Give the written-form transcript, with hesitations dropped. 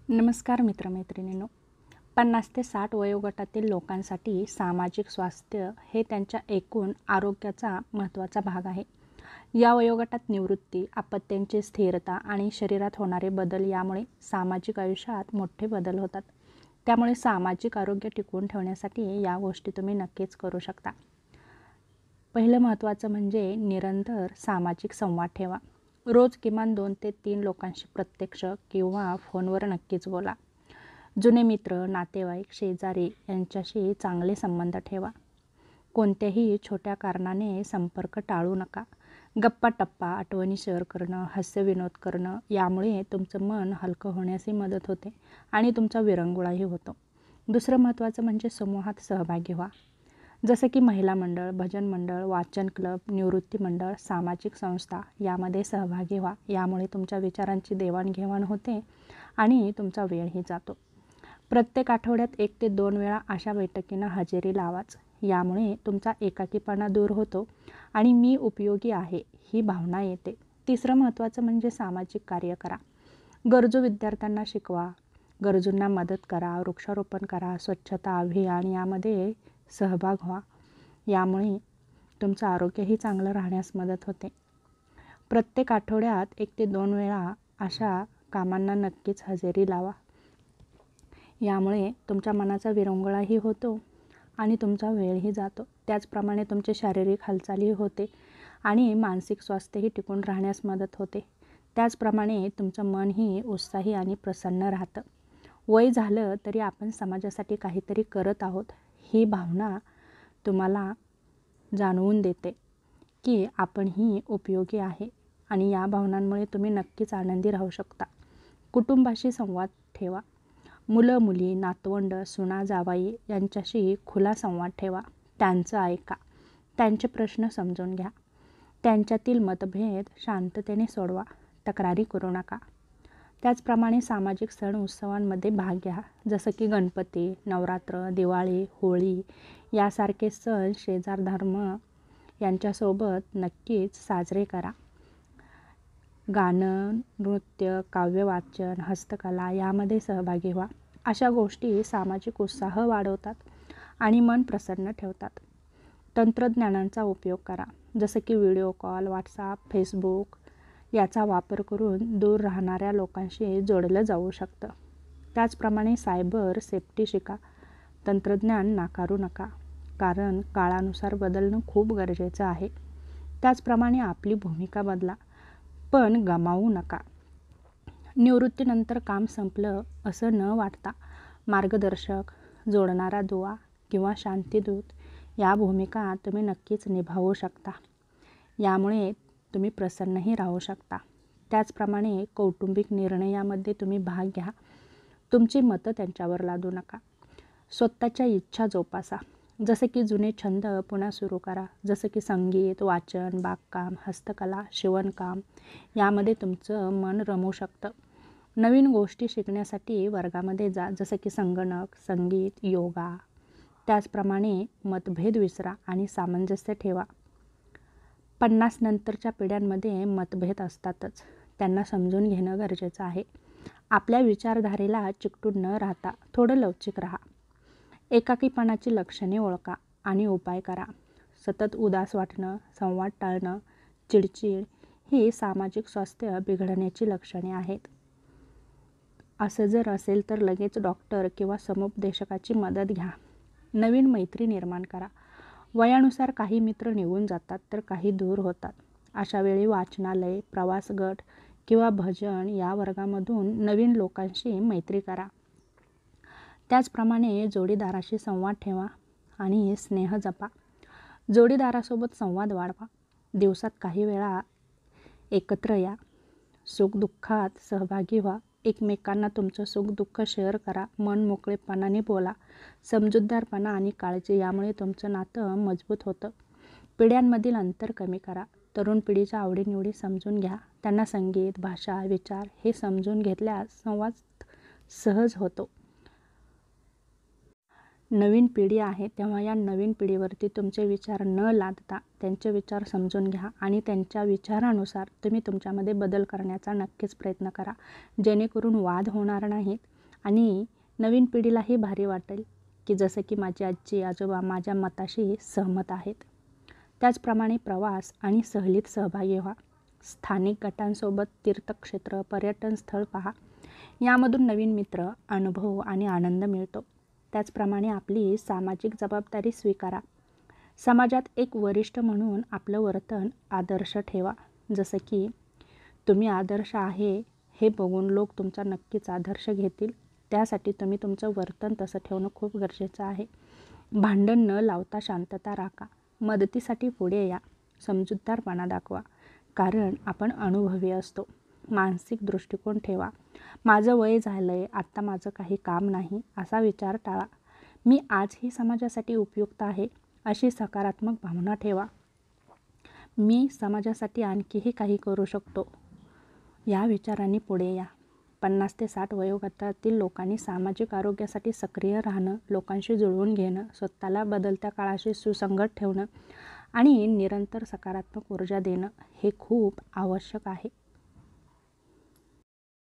नमस्कार मित्रमैत्रिणींनो. 50 ते 60 वयोगटातील लोकांसाठी सामाजिक स्वास्थ्य हे त्यांच्या एकूण आरोग्याचा महत्त्वाचा भाग आहे. या वयोगटात निवृत्ती, अपत्यांची स्थिरता आणि शरीरात होणारे बदल यामुळे सामाजिक आयुष्यात मोठे बदल होतात. त्यामुळे सामाजिक आरोग्य टिकवून ठेवण्यासाठी या गोष्टी तुम्ही नक्कीच करू शकता. पहिलं महत्त्वाचं म्हणजे निरंतर सामाजिक संवाद ठेवा. रोज किमान 2 ते 3 लोकांशी प्रत्यक्ष किंवा फोनवर नक्कीच बोला. जुने मित्र, नातेवाईक, शेजारी यांच्याशी चांगले संबंध ठेवा. कोणत्याही छोट्या कारणाने संपर्क टाळू नका. गप्पा-टप्पा, आठवणी शेअर करणं, हास्यविनोद करणं यामुळे तुमचं मन हलकं होण्यासही मदत होते आणि तुमचा विरंगुळाही होतो. दुसरं महत्त्वाचं म्हणजे समूहात सहभागी व्हा. जसं की महिला मंडळ, भजन मंडळ, वाचन क्लब, निवृत्ती मंडळ, सामाजिक संस्था यामध्ये सहभागी व्हा. यामुळे तुमच्या विचारांची देवाणघेवाण होते आणि तुमचा वेळही जातो. प्रत्येक आठवड्यात 1 ते 2 वेळा अशा बैठकींना हजेरी लावाच. यामुळे तुमचा एकाकीपणा दूर होतो आणि मी उपयोगी आहे ही भावना येते. तिसरं महत्त्वाचं म्हणजे सामाजिक कार्य करा. गरजू विद्यार्थ्यांना शिकवा, गरजूंना मदत करा, वृक्षारोपण करा, स्वच्छता अभियान यामध्ये सहभाग व्हा. यामुळे तुमचं आरोग्यही चांगलं राहण्यास मदत होते. प्रत्येक आठवड्यात 1 ते 2 वेळा अशा कामांना नक्कीच हजेरी लावा. यामुळे तुमच्या मनाचा विरंगुळाही होतो आणि तुमचा वेळही जातो. त्याचप्रमाणे तुमची शारीरिक हालचालही होते आणि मानसिक स्वास्थ्यही टिकून राहण्यास मदत होते. त्याचप्रमाणे तुमचं मनही उत्साही आणि प्रसन्न राहतं. वय झालं तरी आपण समाजासाठी काहीतरी करत आहोत ही भावना तुम्हाला जाणवून देते की आपणही उपयोगी आहे आणि या भावनांमुळे तुम्ही नक्कीच आनंदी राहू शकता. कुटुंबाशी संवाद ठेवा. मुलं, मुली, नातवंड, सुना, जावई यांच्याशी खुला संवाद ठेवा. त्यांचं ऐका. त्यांचे प्रश्न समजून घ्या. त्यांच्यातील मतभेद शांततेने सोडवा. तक्रारी करू नका. त्याचप्रमाणे सामाजिक सण उत्सवांमध्ये भाग घ्या. जसं की गणपती, नवरात्र, दिवाळी, होळी यासारखे सण शेजार धर्म यांच्यासोबत नक्कीच साजरे करा. गाणं, नृत्य, काव्यवाचन, हस्तकला यामध्ये सहभागी व्हा. अशा गोष्टी सामाजिक उत्साह वाढवतात आणि मन प्रसन्न ठेवतात. तंत्रज्ञानाचा उपयोग करा. जसं की व्हिडिओ कॉल, व्हॉट्सॲप, फेसबुक याचा वापर करून दूर राहणाऱ्या लोकांशी जोडलं जाऊ शकतं. त्याचप्रमाणे सायबर सेफ्टी शिका. तंत्रज्ञान नाकारू नका, कारण काळानुसार बदलणं खूप गरजेचं आहे. त्याचप्रमाणे आपली भूमिका बदला, पण गमावू नका. निवृत्तीनंतर काम संपलं असं न वाटता मार्गदर्शक, जोडणारा दुवा किंवा शांतीदूत या भूमिका तुम्ही नक्कीच निभावू शकता. यामुळे तुम्ही प्रसन्नही राहू शकता. त्याचप्रमाणे कौटुंबिक निर्णयामध्ये तुम्ही भाग घ्या. तुमची मतं त्यांच्यावर लादू नका. स्वतःच्या इच्छा जोपासा. जसं की जुने छंद पुन्हा सुरू करा. जसं की संगीत, वाचन, बागकाम, हस्तकला, शिवणकाम यामध्ये तुमचं मन रमू शकतं. नवीन गोष्टी शिकण्यासाठी वर्गामध्ये जा. जसं की संगणक, संगीत, योगा. त्याचप्रमाणे मतभेद विसरा आणि सामंजस्य ठेवा. 50 नंतरच्या पिढ्यांमध्ये मतभेद असतातच. त्यांना समजून घेणं गरजेचं आहे. आपल्या विचारधारेला चिकटून न राहता थोडं लवचिक राहा. एकाकीपणाची लक्षणे ओळखा आणि उपाय करा. सतत उदास वाटणं, संवाद टाळणं, चिडचिड ही सामाजिक स्वास्थ्य बिघडण्याची लक्षणे आहेत. असं जर असेल तर लगेच डॉक्टर किंवा समुपदेशकाची मदत घ्या. नवीन मैत्री निर्माण करा. वयानुसार काही मित्र निघून जातात तर काही दूर होतात. अशा वेळी वाचनालय, प्रवास गट किंवा भजन या वर्गामधून नवीन लोकांशी मैत्री करा. त्याचप्रमाणे जोडीदाराशी संवाद ठेवा आणि स्नेह जपा. जोडीदारासोबत संवाद वाढवा. दिवसात काही वेळा एकत्र या. सुखदुःखात सहभागी व्हा. एकमेकांना तुमचं सुखदुःख शेअर करा. मन मोकळेपणाने बोला. समजूतदारपणा आणि काळजी यामुळे तुमचं नातं मजबूत होतं. पिढ्यांमधील अंतर कमी करा. तरुण पिढीच्या आवडीनिवडी समजून घ्या. त्यांना संगीत, भाषा, विचार हे समजून घेतल्यास संवाद सहज होतो. नवीन पिढी आहे तेव्हा या नवीन पिढीवरती तुमचे विचार न लादता त्यांचे विचार समजून घ्या आणि त्यांच्या विचारानुसार तुम्ही तुमच्यामध्ये बदल करण्याचा नक्कीच प्रयत्न करा, जेणेकरून वाद होणार नाहीत आणि नवीन पिढीलाही भारी वाटेल की जसं की माझी आजी आजोबा माझ्या मताशी सहमत आहेत. त्याचप्रमाणे प्रवास आणि सहलीत सहभागी व्हा. स्थानिक गटांसोबत तीर्थक्षेत्र पर्यटन स्थळ पहा. यामधून नवीन मित्र अनुभव आणि आनंद मिळतो. त्याचप्रमाणे आपली सामाजिक जबाबदारी स्वीकारा. समाजात एक वरिष्ठ म्हणून आपलं वर्तन आदर्श ठेवा. जसं की तुम्ही आदर्श आहे हे बघून लोक तुमचा नक्कीच आदर्श घेतील. त्यासाठी तुम्ही तुमचं वर्तन तसं ठेवणं खूप गरजेचं आहे. भांडण न लावता शांतता राखा. मदतीसाठी पुढे या. समजूतदारपणा दाखवा, कारण आपण अनुभवी असतो. मानसिक दृष्टिकोन ठेवा. माझं वय झालं आहे, आत्ता माझं काही काम नाही असा विचार टाळा. मी आजही समाजासाठी उपयुक्त आहे अशी सकारात्मक भावना ठेवा. मी समाजासाठी आणखीही काही करू शकतो या विचारांनी पुढे या. 50 ते 60 वयोगटातील लोकांनी सामाजिक आरोग्यासाठी सक्रिय राहणं, लोकांशी जुळवून घेणं, स्वतःला बदलत्या काळाशी सुसंगत ठेवणं आणि निरंतर सकारात्मक ऊर्जा देणं हे खूप आवश्यक आहे.